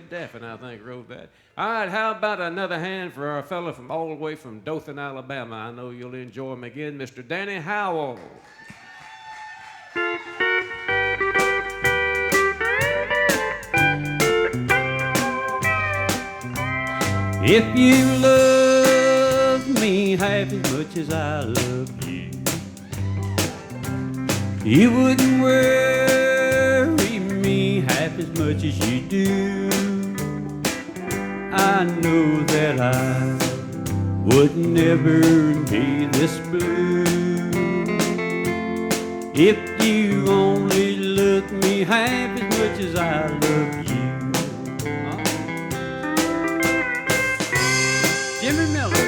Ed Daffin, I think, wrote that. All right, how about another hand for our fellow from all the way from Dothan, Alabama? I know you'll enjoy him again, Mr. Danny Howell. If you love me half as much as I love you, you wouldn't worry me half as much as you do. I know that I would never be this blue if you only loved me half as much as I love you. Jimmy Miller.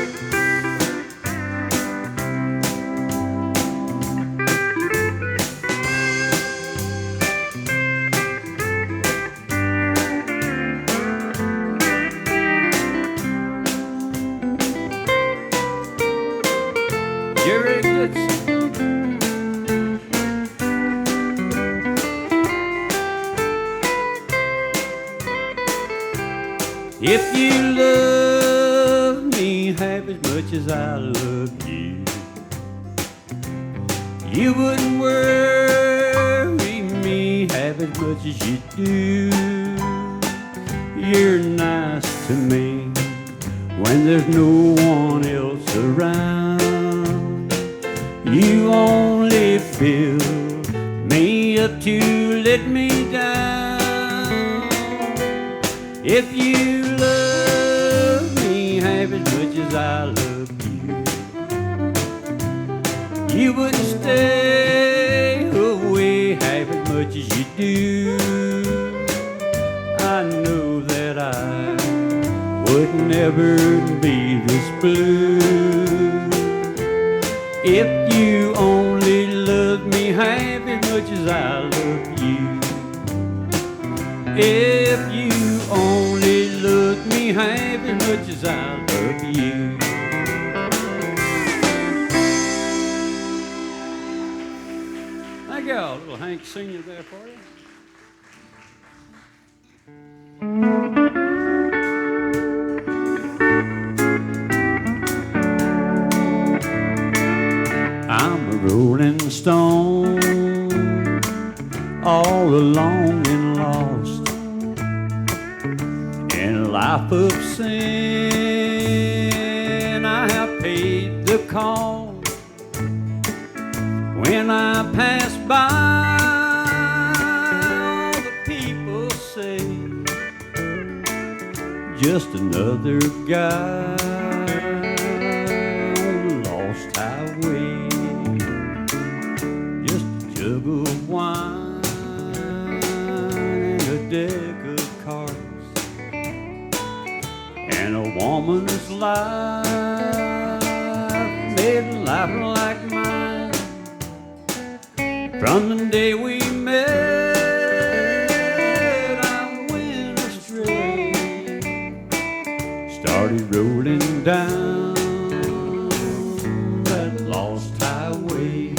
If you love me half as much as I love you, you wouldn't worry me half as much as you do. You're nice to me when there's no one else around. You only fill me up to let me down. If you love me half as much as I love you, you wouldn't stay away half as much as you do. I know that I would never be this blue if you only loved me half as much as I love you. If you only loved me half as much as I love you. Thank y'all. Little Hank Sr. there for you. I'm a rolling stone, all alone and lost in a life of sin. I have paid the cost when I pass by. All the people say, just another guy on the lost highway, just a jug of wine and a deck of cards, and a woman's life made a life like mine. From the day we met, I went astray, started rolling down that lost highway.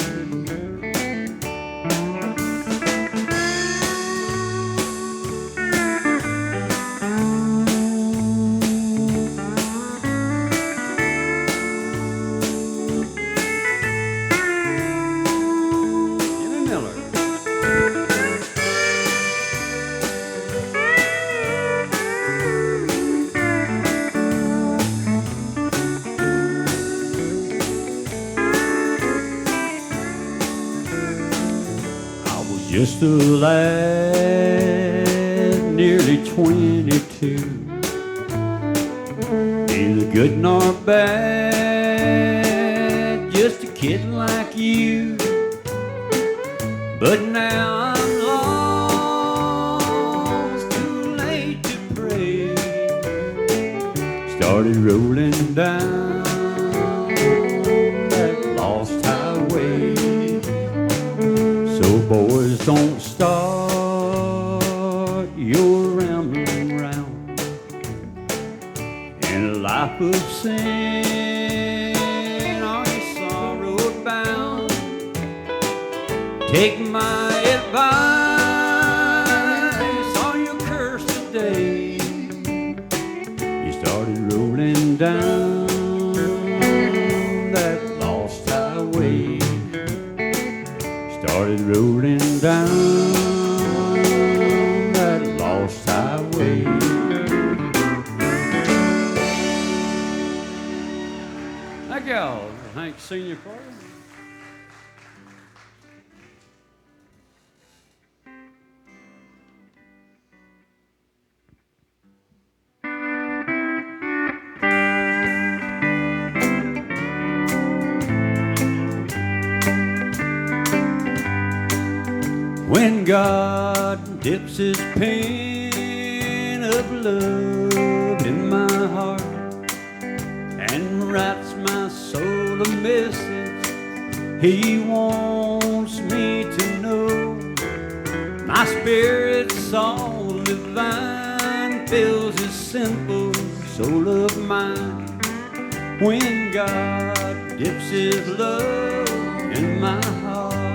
Just a lad, nearly 22, neither good nor bad, just a kid like you. But now I'm lost, too late to pray. Started rolling down that lost highway. So boys, don't start your rambling round in a life of sin. Are you sorrow bound? Take my advice, or you'll curse today. started rolling down that lost highway. Started rolling down that lost highway. Thank y'all. Thanks, senior choir. When God dips his pen of love in my heart and writes my soul a message he wants me to know, my spirit's soul divine fills this simple soul of mine. When God dips his love in my heart,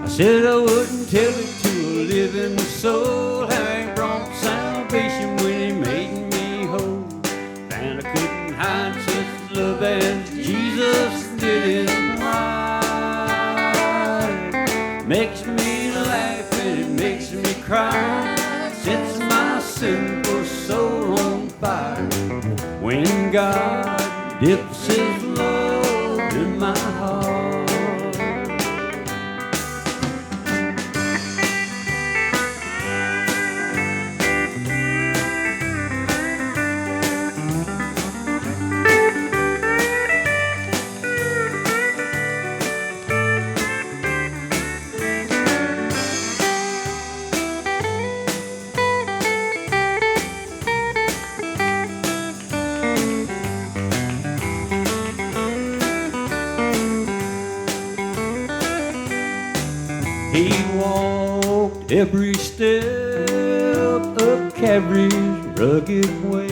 I said I wouldn't tell it to a living soul how he brought salvation when he made me whole. And I couldn't hide such love as Jesus did in life. Makes me laugh and it makes me cry, sets my simple soul on fire. When God dips his love in my heart. He walked every step of Calvary's rugged way,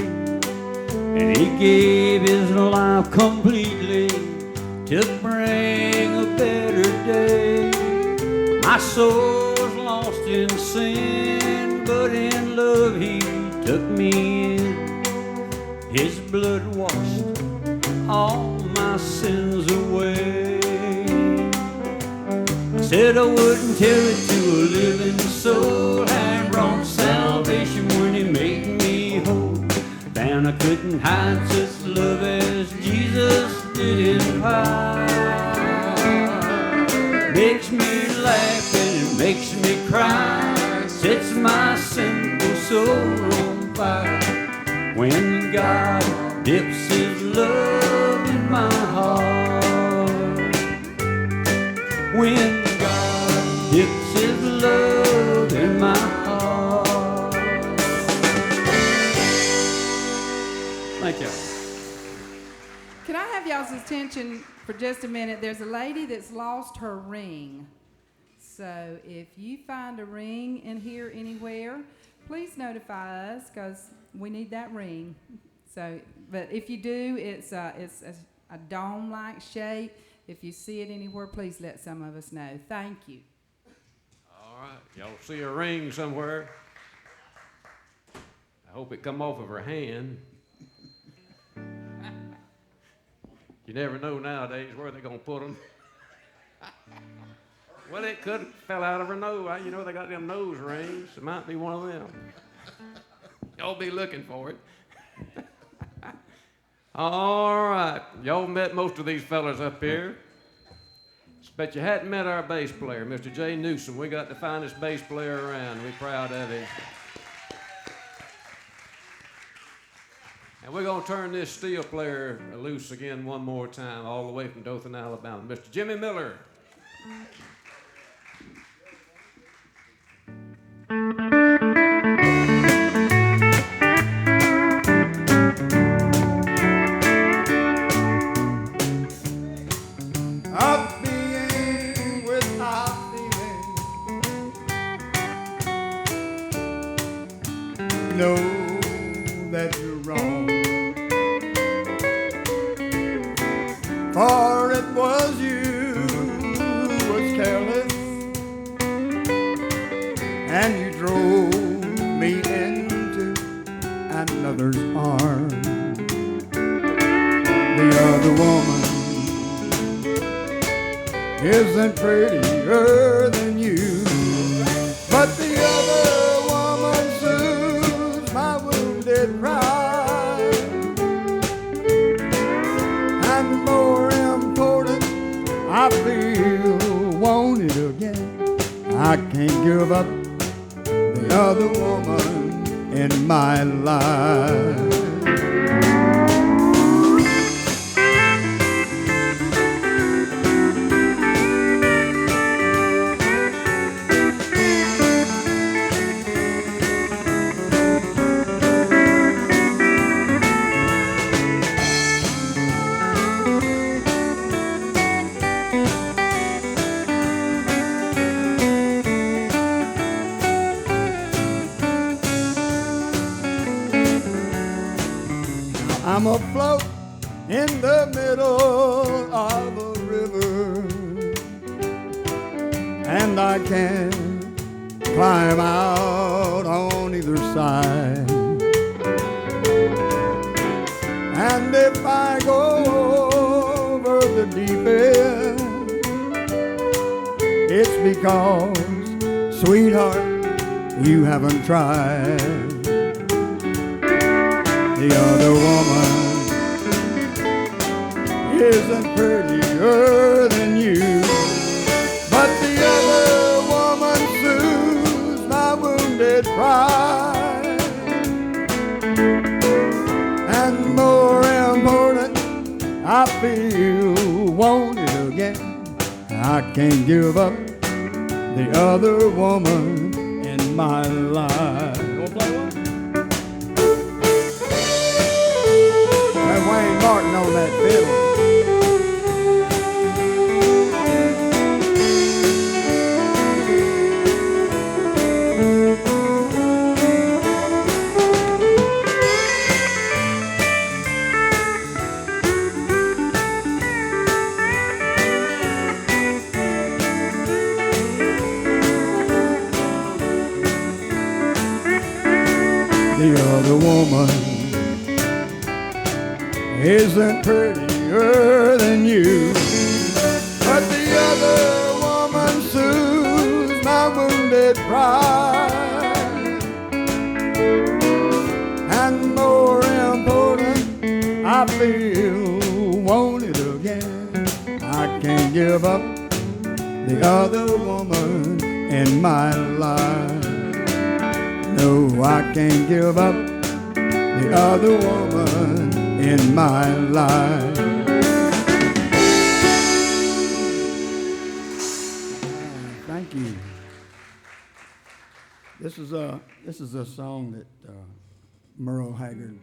and he gave his life completely to bring a better day. My soul was lost in sin, but in love he took me in. His blood washed all my sins away. Said I wouldn't tell it to a living soul how he brought salvation when he made me whole. Found I couldn't hide such love as Jesus did in fire. Makes me laugh and it makes me cry, sets my simple soul on fire. When God dips his love in my heart. When dips his love in my heart. Thank you. Can I have y'all's attention for just a minute? There's a lady that's lost her ring. So if you find a ring in here anywhere, please notify us because we need that ring. So, but if you do, it's a dome-like shape. If you see it anywhere, please let some of us know. Thank you. All right, y'all see a ring somewhere. I hope it come off of her hand. You never know nowadays where they're gonna put them. Well, it could have fell out of her nose. You know they got them nose rings. It might be one of them. Y'all be looking for it. All right, y'all met most of these fellas up here. But you hadn't met our bass player, Mr. Jay Newsom. We got the finest bass player around. We're proud of him. And we're going to turn this steel player loose again one more time, all the way from Dothan, Alabama. Mr. Jimmy Miller. Know that you're wrong, for it was you who was careless, and you drove me into another's arm. The other woman isn't prettier than you, but the other woman soothes my wounded pride. And more important, I feel wanted again. I can't give up the other woman in my life. I'm afloat in the middle of a river, and I can climb out on either side. And if I go over the deep end, it's because, sweetheart, you haven't tried. The other woman isn't prettier than you, but the other woman soothes my wounded pride. And more important, I feel wanted again. I can't give up the other woman in my life. Gonna play one? Wayne Martin on that fiddle. The other woman isn't prettier than you, but the other woman soothes my wounded pride. And more important, I feel wanted again. I can't give up the other woman in my life. No, I can't give up the other woman in my life. Thank you. This is a song that Merle Haggard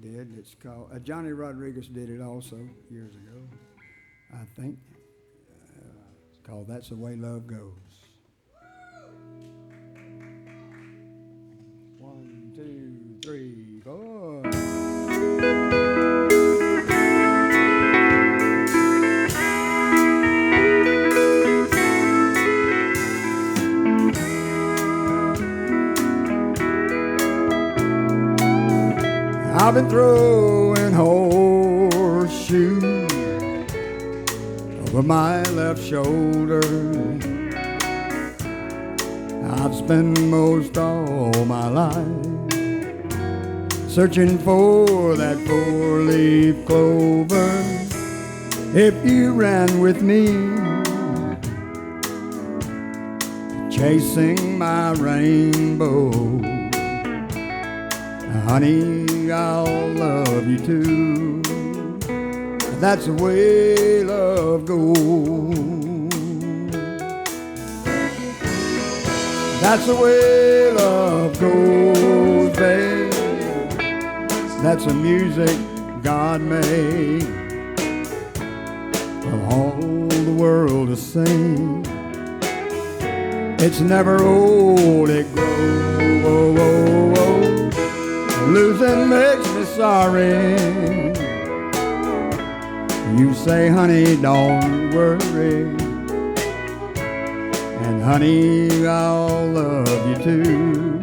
did. It's called Johnny Rodriguez did it also years ago, I think. It's called "That's the Way Love Goes." 1, 2, 3, 4. I've been throwing horseshoes over my left shoulder. I've spent most all my life searching for that four-leaf clover. If you ran with me, chasing my rainbow, honey, I'll love you too. That's the way love goes. That's the way love goes, babe. That's the music God made for all the world to sing. It's never old, it grows. Oh, oh, oh. Losing makes me sorry. You say, honey, don't worry. And honey, I'll love you too.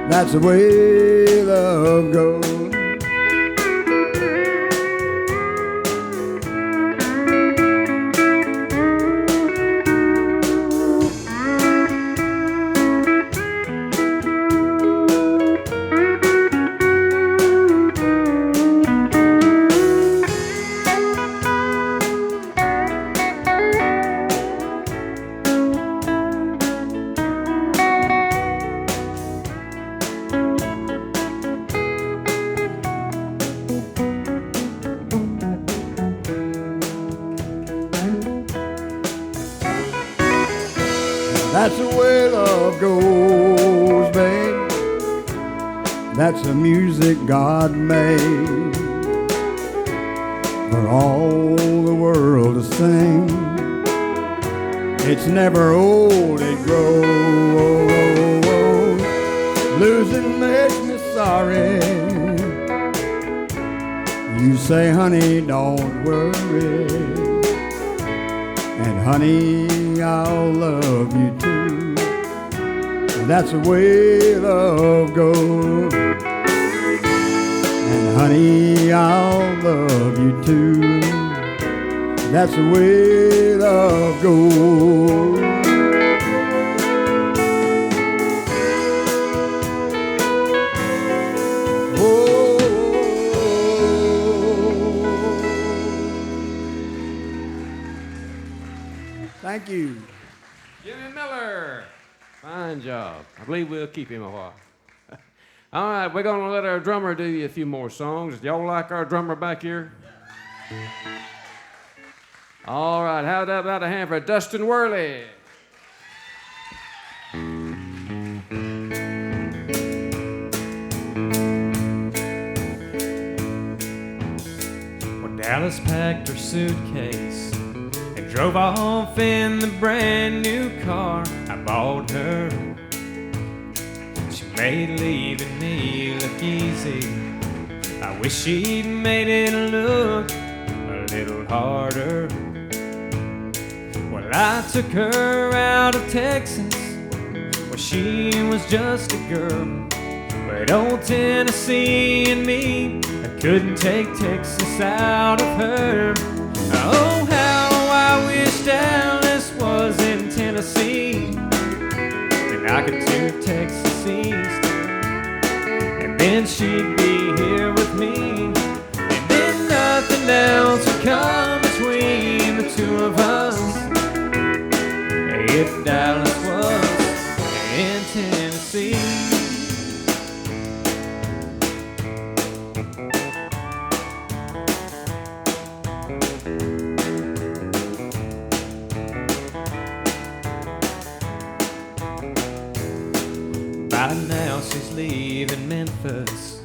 That's the way love goes. That's the way love goes, babe. That's the music God made for all the world to sing. It's never old, it grows. Losing makes me sorry. You say, honey, don't worry. And honey, I'll love you too. That's the way love goes. And honey, I'll love you too. That's the way love goes. Thank you. Jimmy Miller. Fine job. I believe we'll keep him a while. All right, we're going to let our drummer do you a few more songs. Y'all like our drummer back here? All right, how about a hand for Dustin Worley? Well, Dallas packed her suitcase and drove off in the brand new car I bought her. She made leaving me look easy. I wish she'd made it look a little harder. Well, I took her out of Texas where she was just a girl. But old Tennessee and me, I couldn't take Texas out of her. Oh, how I wish Dallas was in Tennessee, and I could do Texas East, and then she'd be here with me, and then nothing else would come between the two of us. If Dallas was in Tennessee. By now she's leaving Memphis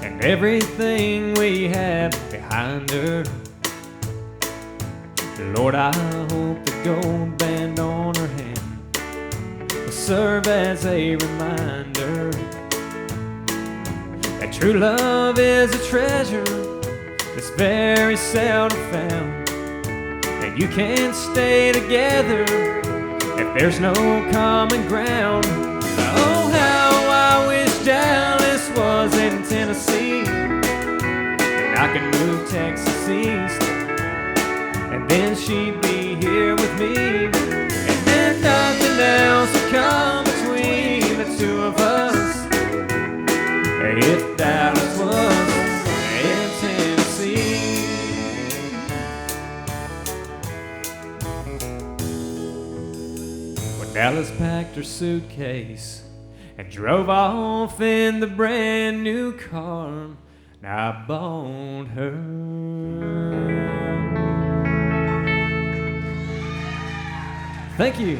and everything we have behind her. Lord, I hope the gold band on her hand will serve as a reminder that true love is a treasure that's very seldom found, and you can't stay together if there's no common ground. Oh, how I wish Dallas was in Tennessee, and I could move Texas East, and then she'd be here with me, and then nothing else would come between the two of us. If Dallas was in Tennessee. When Dallas packed her suitcase and drove off in the brand new car I bought her. Thank you.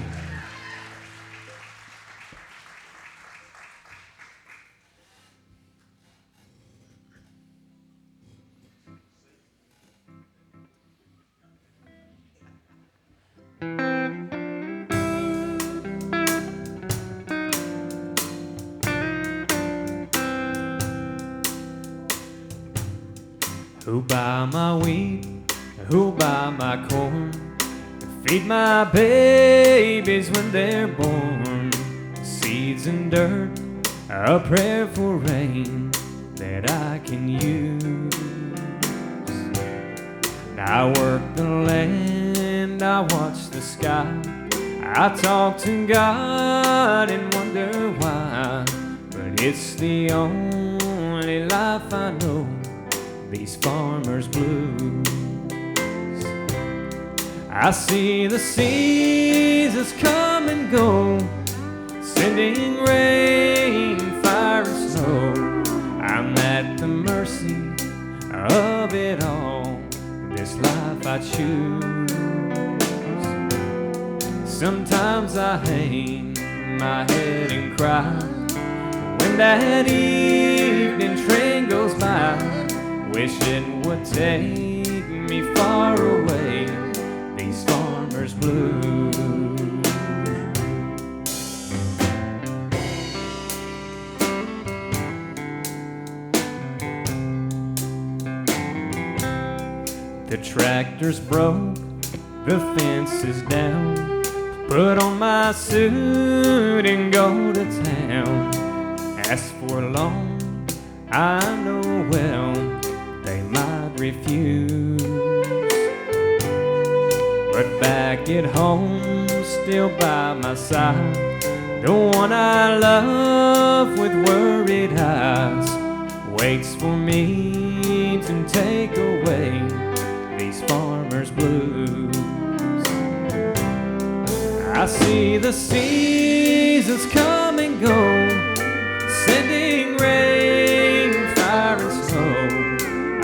Who'll buy my wheat? Who'll buy my corn? Feed my babies when they're born. Seeds and dirt a prayer for rain that I can use. I work the land, I watch the sky, I talk to God and wonder why, but it's the only life I know, these farmers' blues. I see the seasons come and go, sending rain, fire, and snow. I'm at the mercy of it all, this life I choose. Sometimes I hang my head and cry when that evening train goes by, wish it would take me far away, these farmers' blues. The tractor's broke, the fence is down, put on my suit and go to town. Ask for a loan, I know well they might refuse, but back at home, still by my side, the one I love with worried eyes waits for me to take away these farmers' blues. I see the seasons come and go, sending rain, fire, and snow.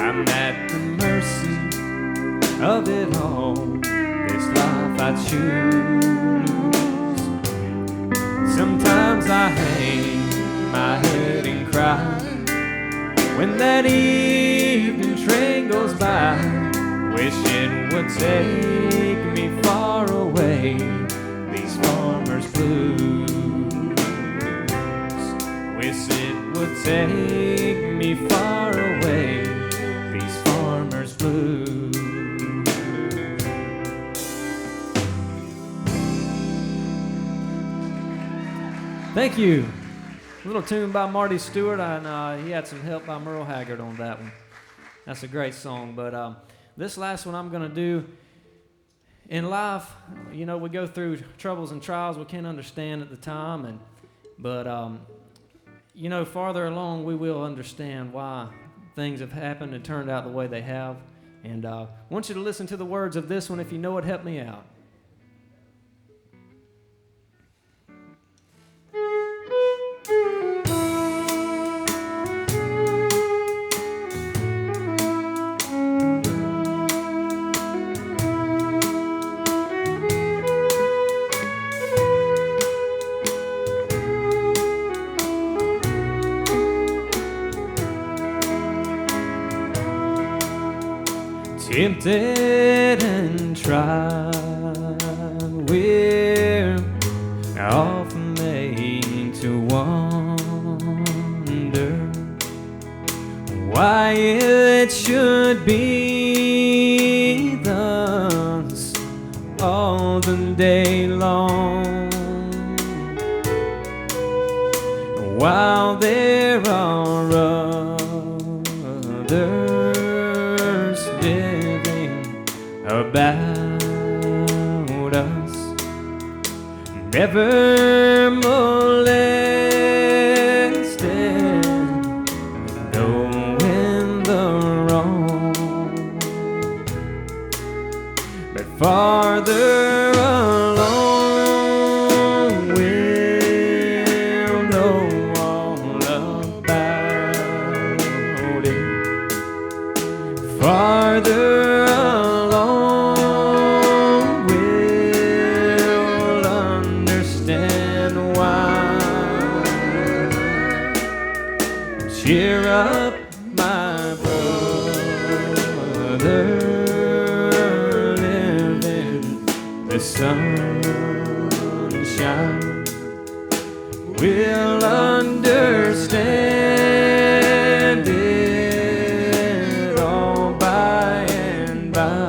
I'm at the mercy of it all, this life I choose. Sometimes I hang my head and cry when that evening train goes by, wish it would take me far away, these farmers' blues. Wish it would take me far away, these farmers' blues. Thank you. A little tune by Marty Stewart, and he had some help by Merle Haggard on that one. That's a great song, but this last one I'm going to do, in life, you know, we go through troubles and trials we can't understand at the time, but you know, farther along we will understand why things have happened and turned out the way they have. And I want you to listen to the words of this one. If you know it, help me out. Tempted and tried, we're often made to wonder why it should be thus all the day long, while there are others about us, never molested, knowing the wrong, but farther along we'll know all about it. Farther cheer up, my brother, live in the sunshine. We'll understand it all by and by.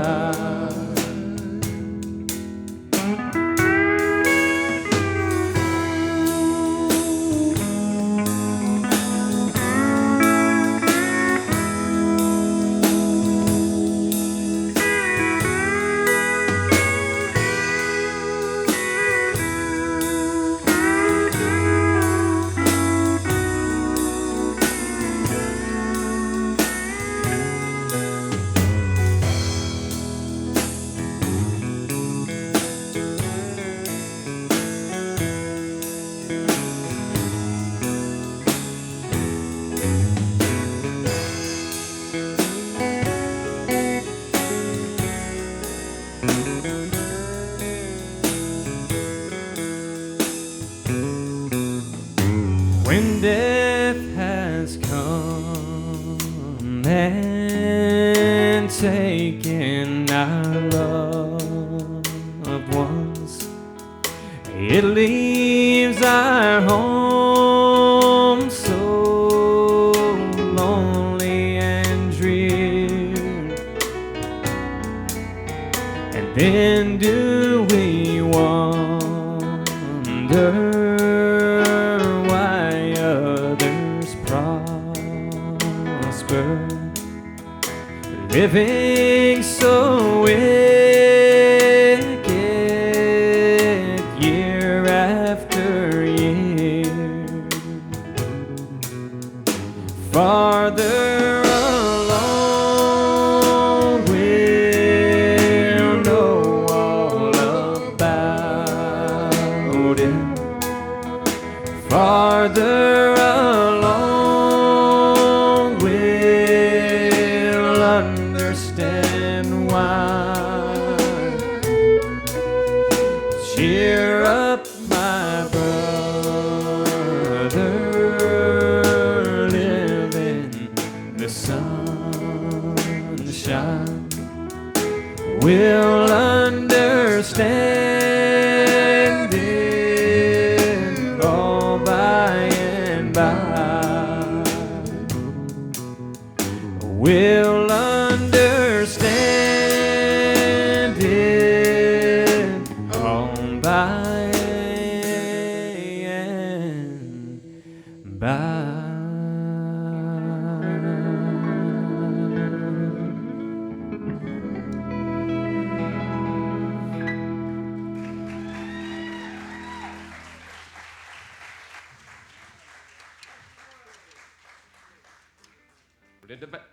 when death has come and taken our loved ones, it leaves our home so lonely and drear. And then do we wonder why others prosper, living so wicked year after year? Farther along we'll know all about it. Farther along we'll understand why. Cheer up, my brother, live in the sunshine. We'll understand it all by and by. We'll understand it all by and by.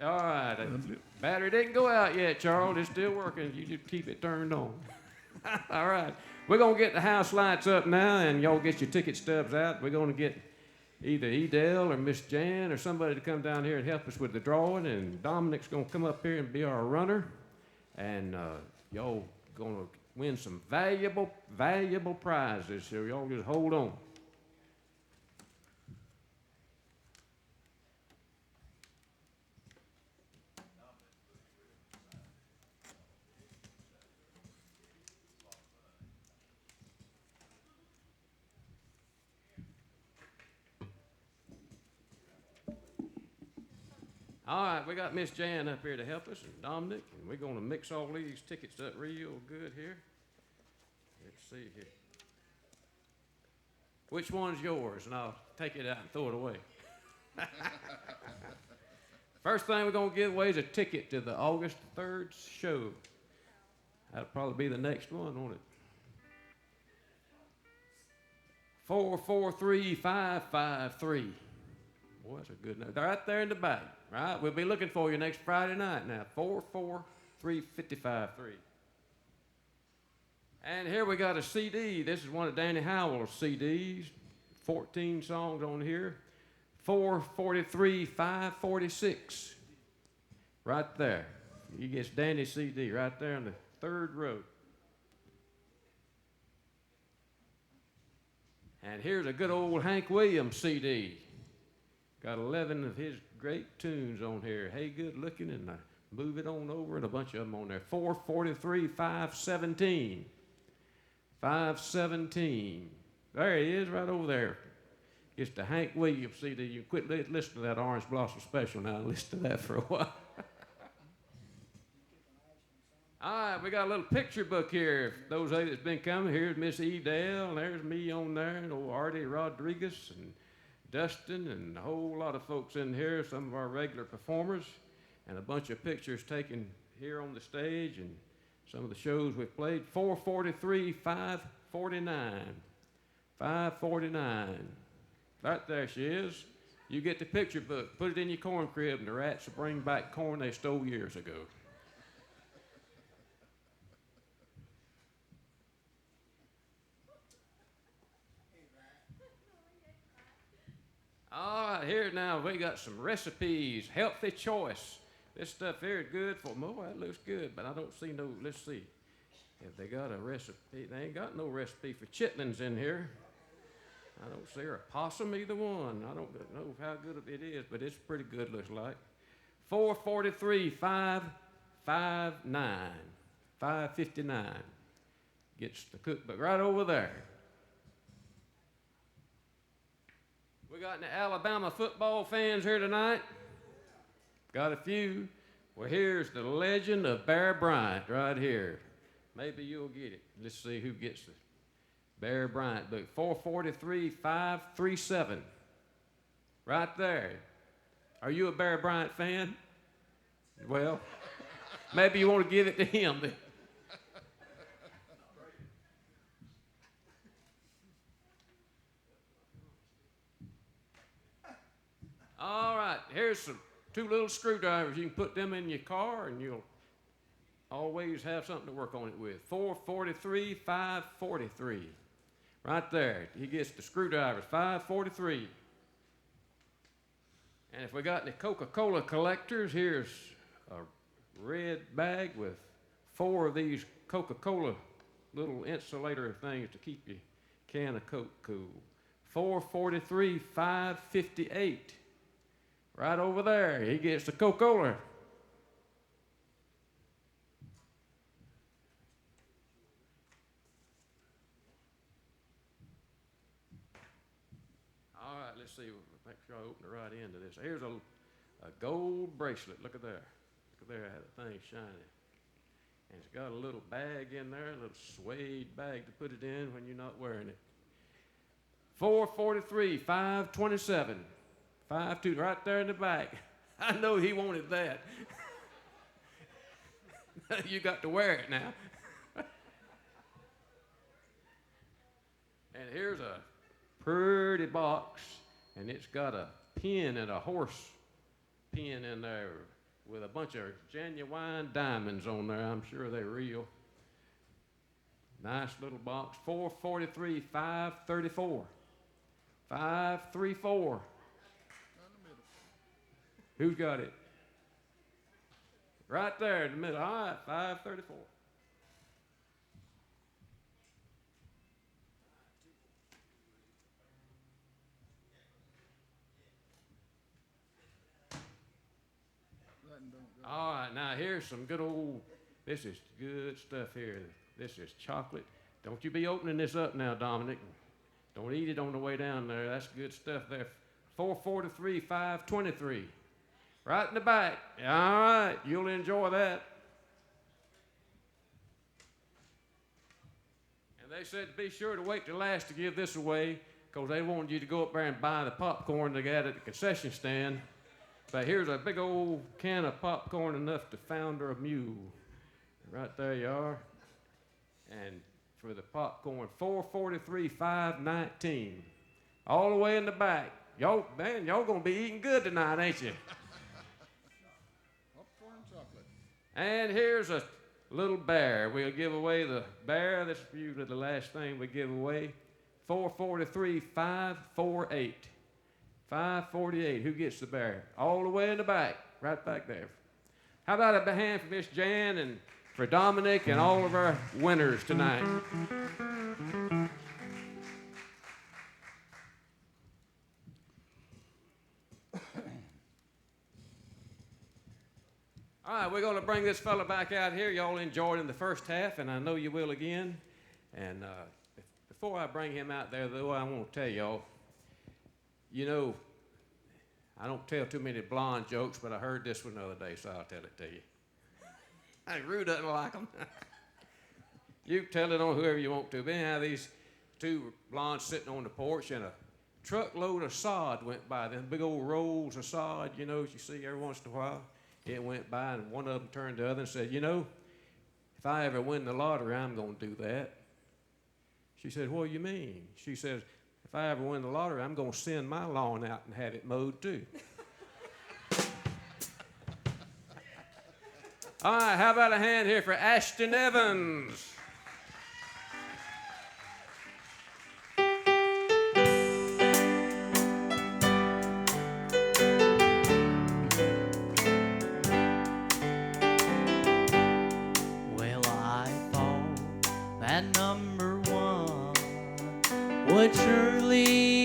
All right, the battery didn't go out yet, Charles. It's still working. You just keep it turned on. All right, we're going to get the house lights up now, and y'all get your ticket stubs out. We're going to get either Edel or Miss Jan or somebody to come down here and help us with the drawing, and Dominic's going to come up here and be our runner, and y'all going to win some valuable prizes, so y'all just hold on. All right, we got Miss Jan up here to help us, and Dominic, and we're going to mix all these tickets up real good here. Let's see here. Which one's yours? And I'll take it out and throw it away. First thing we're going to give away is a ticket to the August 3rd show. That'll probably be the next one, won't it? 443553. Boy, that's a good number. They're right there in the back, right? We'll be looking for you next Friday night now. 443553. And here we got a CD. This is one of Danny Howell's CDs. 14 songs on here. 443546. Right there. You get Danny's CD right there in the third row. And here's a good old Hank Williams CD. Got 11 of his great tunes on here. Hey, good looking, and I move it on over, and a bunch of them on there. 443-517. 517. There he is, right over there. It's the Hank Williams CD. You quit listening to that Orange Blossom Special now and listen to that for a while. All right, we got a little picture book here. For those of you that's been coming, here's Miss Edel, and there's me on there, and old Artie Rodriguez, and Dustin, and a whole lot of folks in here, some of our regular performers, and a bunch of pictures taken here on the stage, and some of the shows we've played. 443-549. 549. Right there she is. You get the picture book, put it in your corn crib, and the rats will bring back corn they stole years ago. All right, here now we got some recipes, healthy choice. This stuff here is good for, oh, that looks good, but I don't see no, let's see. If they got a recipe, they ain't got no recipe for chitlins in here. I don't see her. A possum, either one. I don't know how good it is, but it's pretty good, looks like. 443, 559. 559. Gets the cookbook right over there. We got any Alabama football fans here tonight? Got a few. Well, here's the legend of Bear Bryant right here. Maybe you'll get it. Let's see who gets the Bear Bryant book. 443, 537. Right there. Are you a Bear Bryant fan? Well, maybe you want to give it to him then. All right, here's some 2 little screwdrivers. You can put them in your car and you'll always have something to work on it with. 443, 543. Right there. He gets the screwdrivers, 543. And if we got any Coca-Cola collectors, here's a red bag with 4 of these Coca-Cola little insulator things to keep your can of Coke cool. 443, 558. Right over there, he gets the Coca-Cola. All right, let's see. Make sure I open the right end of this. Here's a gold bracelet. Look at there. Look at there, how the thing's shining. And it's got a little bag in there, a little suede bag to put it in when you're not wearing it. 443, 527. 5'2", right there in the back. I know he wanted that. You got to wear it now. And here's a pretty box, and it's got a pin and a horse pin in there with a bunch of genuine diamonds on there. I'm sure they're real. Nice little box. 443, 534. 534. Who's got it? Right there in the middle. All right, 534. All right, now here's some good old, this is good stuff here. This is chocolate. Don't you be opening this up now, Dominic. Don't eat it on the way down there. That's good stuff there. 443, 523. Right in the back. All right, you'll enjoy that. And they said to be sure to wait till last to give this away because they wanted you to go up there and buy the popcorn they got at the concession stand. But here's a big old can of popcorn enough to founder a mule. Right there you are. And for the popcorn, 443, 519. All the way in the back. Y'all, man, y'all gonna be eating good tonight, ain't you? Popcorn chocolate. And here's a little bear. We'll give away the bear. This is usually the last thing we give away. 443, 548. 548. Who gets the bear? All the way in the back. Right back there. How about a hand for Miss Jan and for Dominic and all of our winners tonight? All right, we're going to bring this fella back out here. Y'all enjoyed in the first half, and I know you will again. And before I bring him out there, though, I want to tell y'all, you know, I don't tell too many blonde jokes, but I heard this one the other day, so I'll tell it to you. Rue doesn't like them. You can tell it on whoever you want to. But anyhow, these 2 blondes sitting on the porch, and a truckload of sod went by. Them big old rolls of sod, you know, as you see every once in a while. It went by, and one of them turned to the other and said, you know, if I ever win the lottery, I'm going to do that. She said, what do you mean? She says, if I ever win the lottery, I'm going to send my lawn out and have it mowed too. All right, how about a hand here for Ashton Evans? Well, I thought that number 1 would surely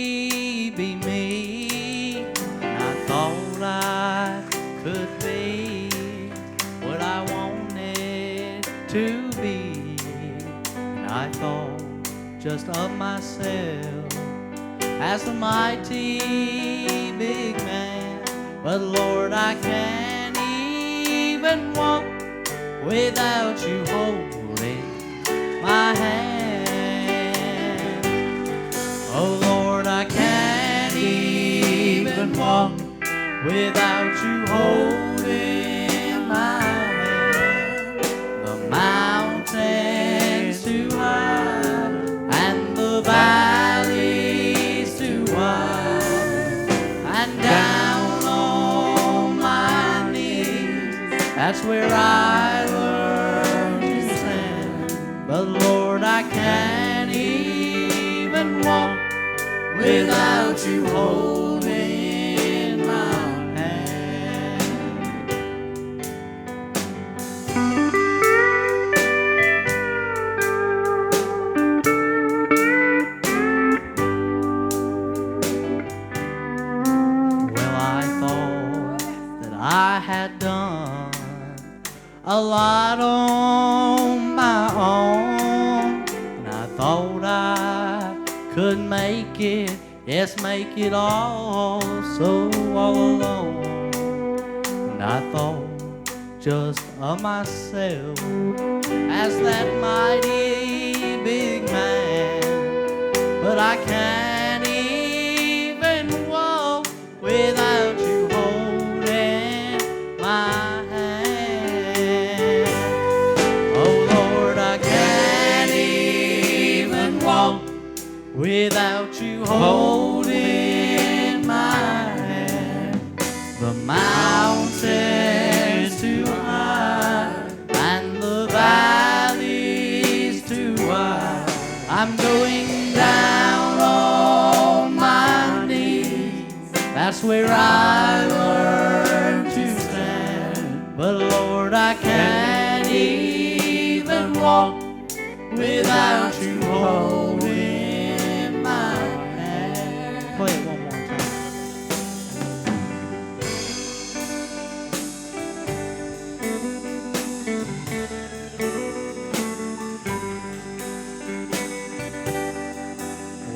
just of myself as the mighty big man. But Lord, I can't even walk without you holding my hand. Oh Lord, I can't even walk without you holding my hand. The mountains too high and the valleys too wide, and down on my knees, that's where I learn to stand. But Lord, I can't even walk without you holding my hand. Well, I thought that I had done a lot on my own, and I thought I could make it, yes, make it all so all alone. And I thought just of myself as that mighty big man. But I can't even walk without you holding my hand. Oh Lord, I can't even walk without you holding my hand. The mountains too high and the valleys too wide, I'm going down on my knees, that's where I learn to stand. But Lord, I can't even walk without you holding my hand. Play it one more time.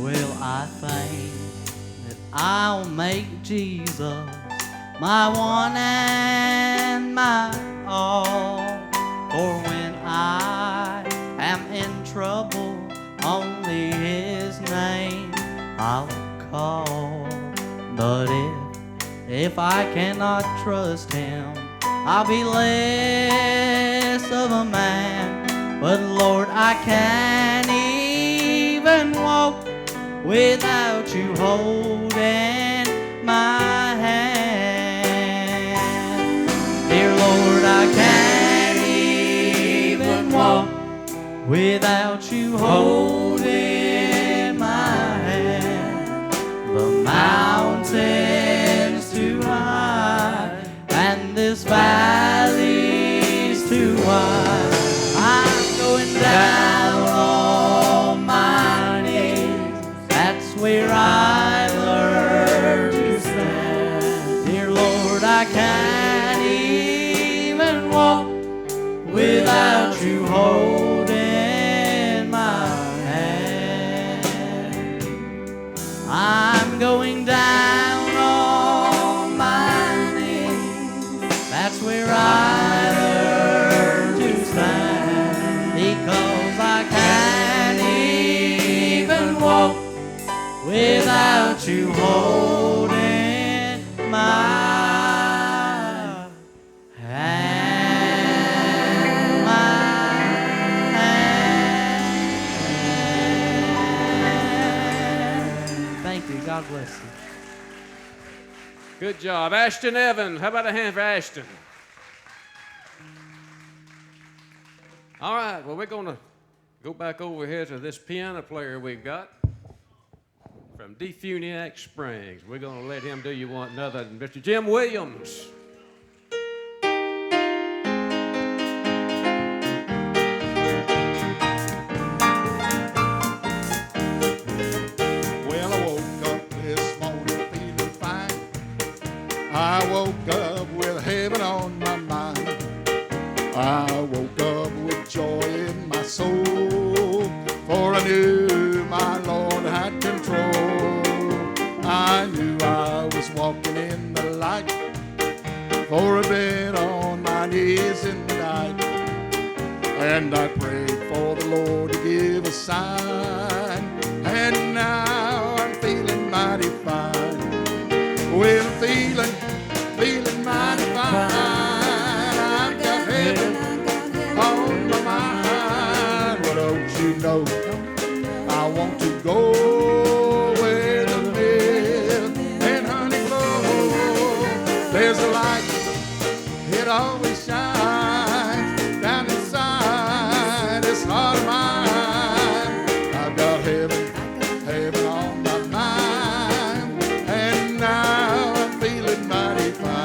Well, I think that I'll make Jesus my one and my all. For when I am in trouble, only His name I'll call. But if I cannot trust Him, I'll be less of a man. But Lord, I can't even walk without you holding my hand. Dear Lord, I can't even walk without you holding my hand. The mountains too high and this valley's too wide, I'm going down on my knees, that's where I learn to stand. Dear Lord, I can't even walk without you holding my hand. I'm going down on my knees, that's where I learn to stand. Because I can't even walk without you holding my hand. My hand. Thank you. God bless you. Good job. Ashton Evans. How about a hand for Ashton? All right, well, we're going to go back over here to this piano player we've got from Defuniac Springs. We're going to let him do you one another, Mr. Jim Williams. Well, I woke up this morning feeling fine. I woke up with heaven on my mind. I woke up with joy in my soul, for I knew I knew I was walking in the light, for I'd been on my knees in the night, and I prayed for the Lord to give a sign, and now I'm feeling mighty fine. Well, I'm feeling mighty fine. I've got heaven on my mind. Well, don't you know I want to go where the milk and honey flow. There's a light, it always shines down inside this heart of mine. I've got heaven on my mind, and now I'm feeling mighty fine.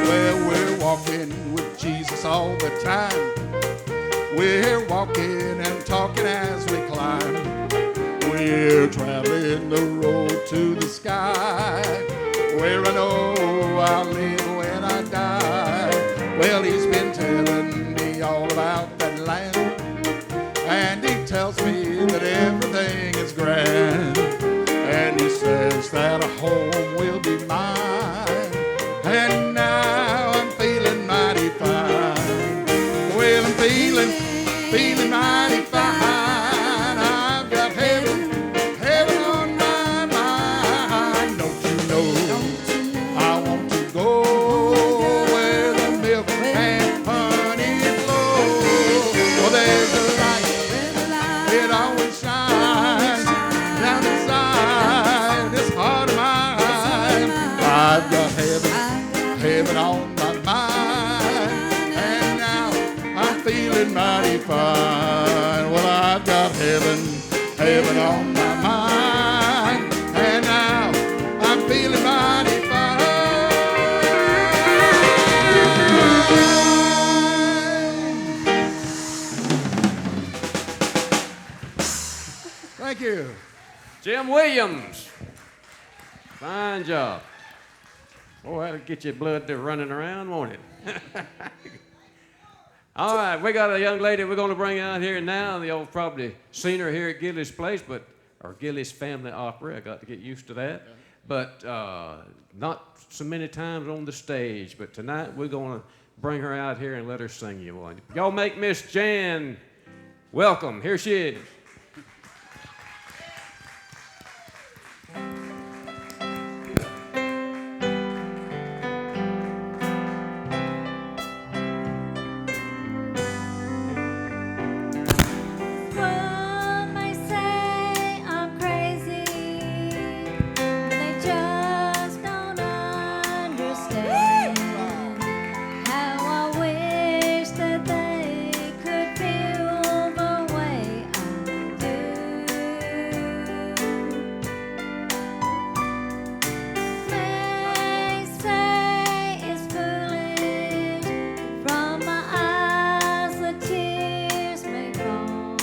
Well, we're walking with Jesus all the time. We're walking and talking as we climb. We're traveling the road to the sky, where I know I'll live when I die. Well, he's been telling me all about that land, and he tells me that everything is grand, and he says that a home will be mine, and now I'm feeling mighty fine. Well, I'm feeling mighty fine. I've got heaven on my mind. Don't you know I want to go where the milk and honey flow. Well, there's a light, it always shines down inside this heart of mine. I've got heaven on my mind, and now I'm feeling mighty fine. Well, I've got heaven on my mind, and now I'm feeling mighty fine. Thank you. Jim Williams. Fine job. Boy, that'll get your blood to running around, won't it? All right, we got a young lady we're going to bring out here now. You'll probably seen her here at Gilley's place, or Gilley's Family Opry. I got to get used to that. But not so many times on the stage. But tonight we're going to bring her out here and let her sing you one. Y'all make Miss Jan welcome. Here she is. Some may say I'm crazy, they just don't understand how I wish that they could feel the way I do. They say it's foolish, from my eyes the tears may fall,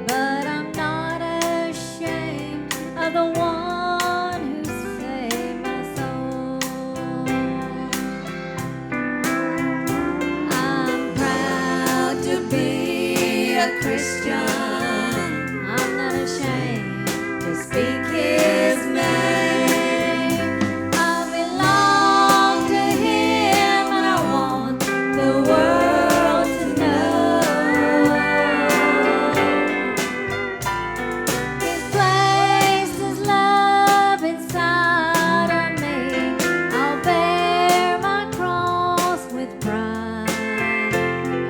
but I'm not ashamed of the one who saved my soul. I'm proud to be a Christian. I'm not ashamed to speak his name. I belong to him, and I want the world to know. He's placed his love inside of me. I'll bear my cross with pride,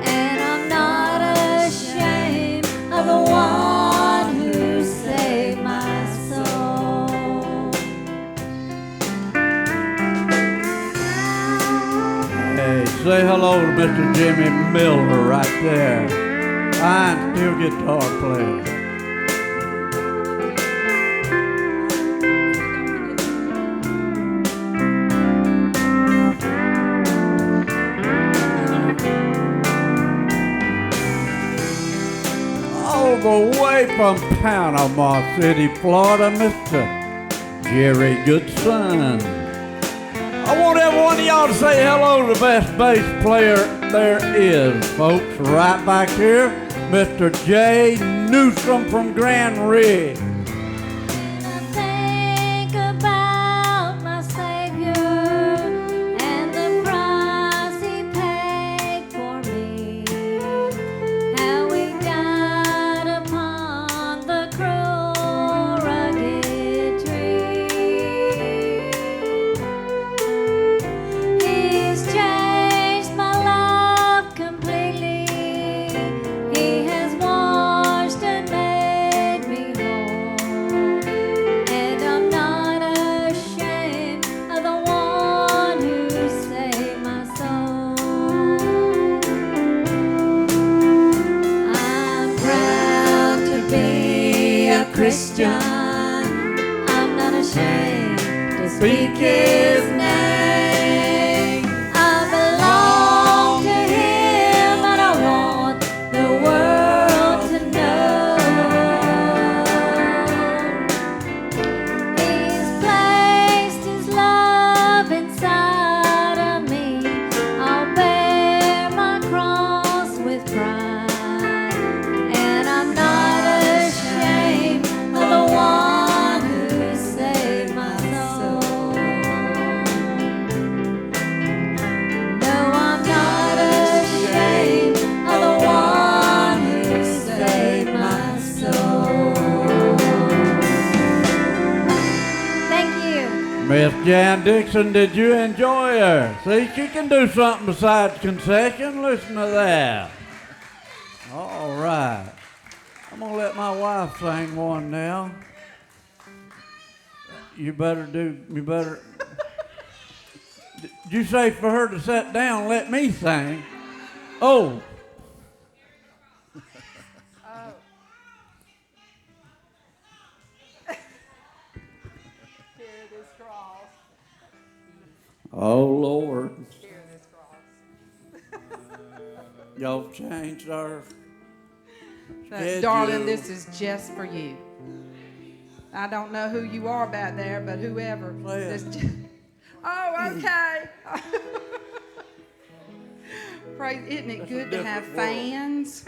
and I'm not ashamed of the one who saved my soul. Hey, say hello to Mr. Jimmy Miller right there. Fine steel guitar player. go way from Panama City, Florida, Mr. Jerry Goodson. I want every one of y'all to say hello to the best bass player there is, folks. Right back here, Mr. J. Newsom from Grand Ridge. I think about my Savior and the price He paid for me, how He died upon the cruel, rugged tree. He's changed my life completely. He has washed and made me whole, and I'm not ashamed of the one who saved my soul. I'm proud to be a Christian. I'm not ashamed to speak His name. I belong to Him, and I want the world to know. He's placed His love inside of me. I'll bear my cross with pride, and I'm not ashamed of the one who saved my soul. No, I'm not ashamed of the one who saved my soul. Thank you. Miss Jan Dixon, did you enjoy her? See, she can do something besides concession. Listen to that. All right. I'm going to let my wife sing one now. You better. Did you say for her to sit down, let me sing? Oh. Oh, Lord. Y'all changed our schedule. Darling, this is just for you. I don't know who you are back there, but whoever. Play it. Oh, okay. Praise, isn't it good to have fans?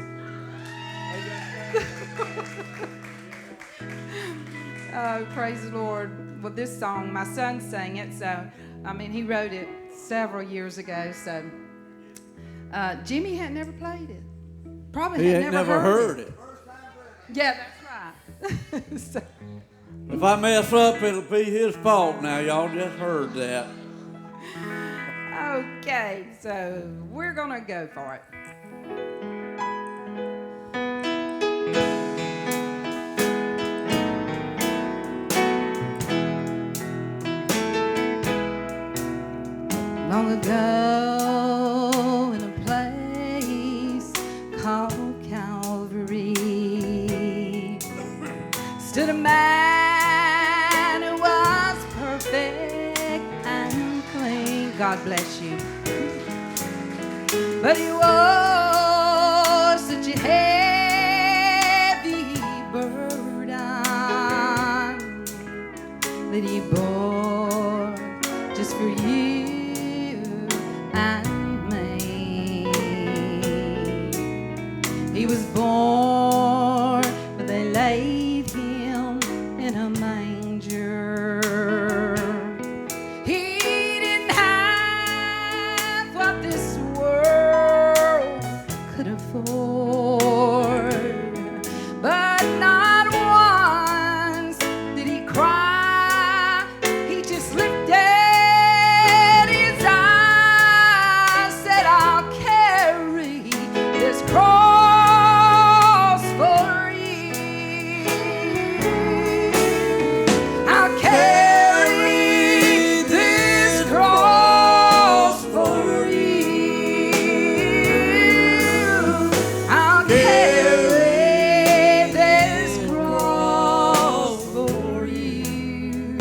Oh, praise the Lord. Well, this song, my son sang it, so, I mean, he wrote it several years ago, so. Jimmy had never played it. Probably He had ain't never heard it. Yeah, that's right. So, If I mess up, it'll be his fault now. Y'all just heard that. okay, so we're going to go for it. Long ago in a place called Calvary stood a man who was perfect and clean. God bless you. But he was such a heavy burden that he bore just for you and me. He was born, but they laid him in a manger. He didn't have what this world could afford, but not once did he cry. He just lifted his eyes, said, I'll carry this cross for you. I'll carry this cross for you. I'll carry this cross for you.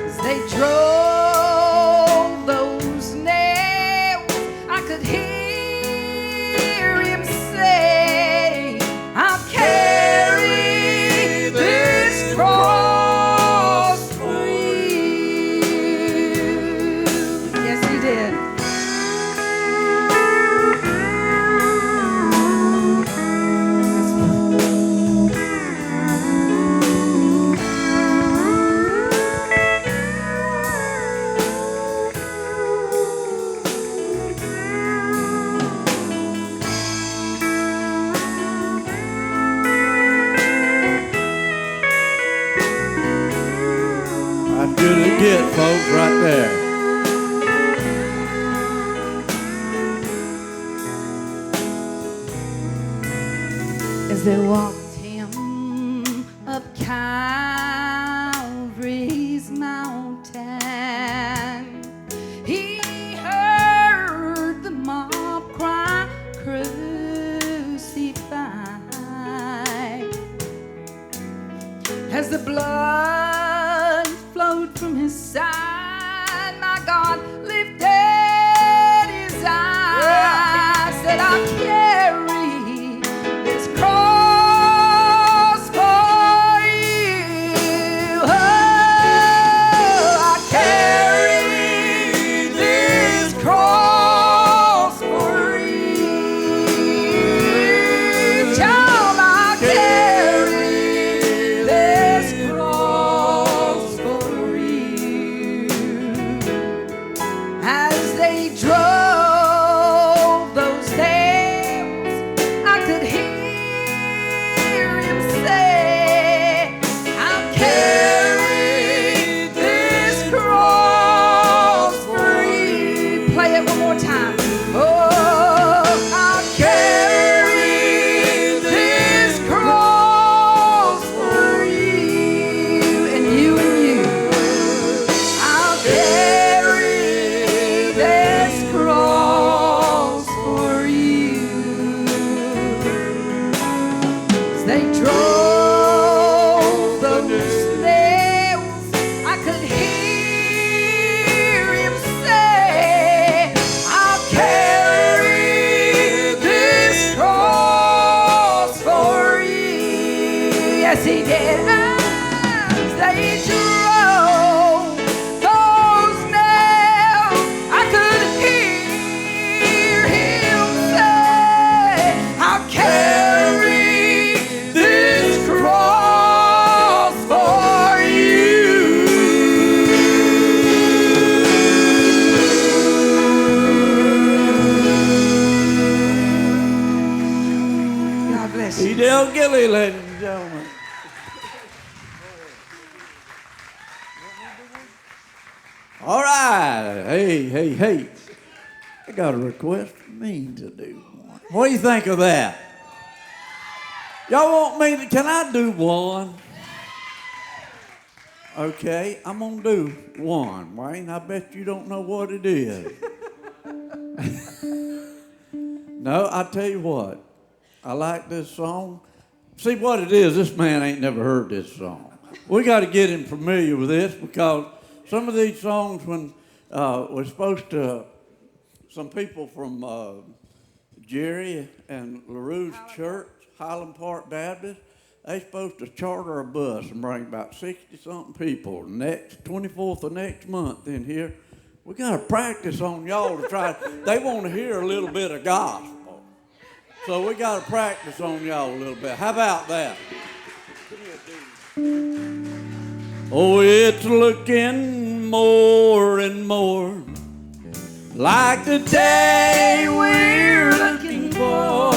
As they drove those nails, I could hear him say, good as it gets, folks, right there. As they walked him up Calvary's mountain, he heard the mob cry, "Crucify." As the blood flowed from his side, my God lifted his eyes, said, "I carry this cross for you. Oh, I carry this cross for you. Child, I carry this cross for you." As they drove those nails, I could hear him say, "I'll carry this cross for you." Play it one more time. Oh, I'll carry this cross for you and you and you. I'll carry this cross for you. As they drove those nails, I could hear him say, "I'll carry this cross for you." Yes, he did. As they drove those nails, I could hear him say, "I'll carry this cross for you." God bless you. E.L. Gilley, ladies and gentlemen. All right. Hey. I got a request from me to do one. What do you think of that? Y'all want me to, can I do one? Okay, I'm gonna do one, Wayne. I bet you don't know what it is. No, I tell you what. I like this song. See what it is, this man ain't never heard this song. We got to get him familiar with this because some of these songs when we're supposed to, some people from Jerry and LaRue's church, Highland Park Baptist, they supposed to charter a bus and bring about 60-something people next 24th of next month in here. We got to practice on y'all to try. They want to hear a little bit of gospel. So we got to practice on y'all a little bit. How about that? Oh, it's looking more and more like the day we're looking for.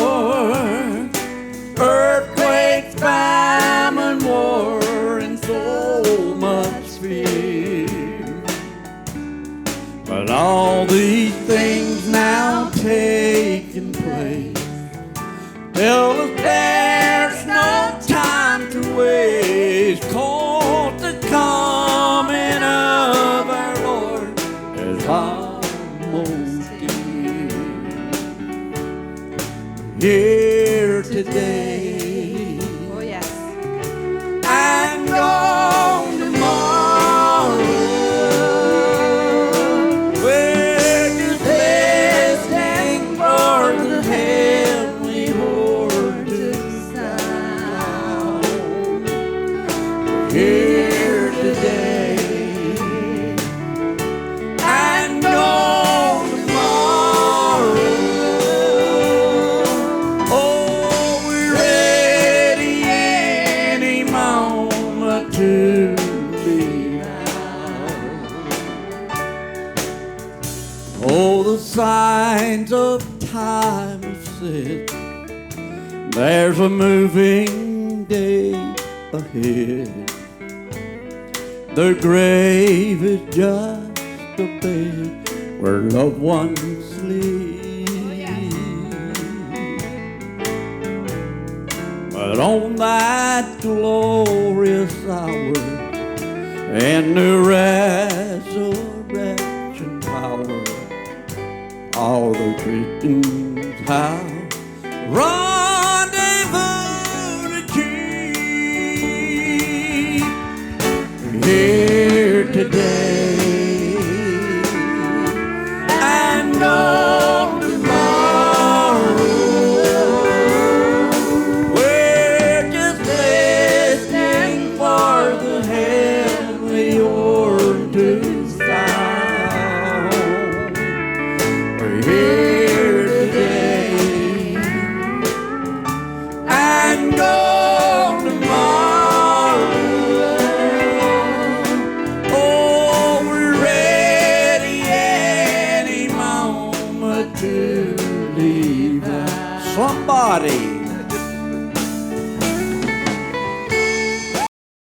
Earthquakes, famine, war, and so much fear. But all these things now taking place tell us there's no time to waste, 'cause the coming of our Lord is almost here today. Oh, yes. And gone tomorrow. We're just listening for the heavenly horde to sound. Here today and gone tomorrow. Oh, we're ready any moment to leave out. Oh, the signs of time have said there's a moving day ahead. The grave is just a bed where loved ones sleep. But on that glorious hour and the resurrection power, all the Christians have rendezvous to keep. Here today and gone tomorrow. We're just listening for the heavenly order to sound. We're here today and gone tomorrow. Oh, we're ready any moment to leave. Somebody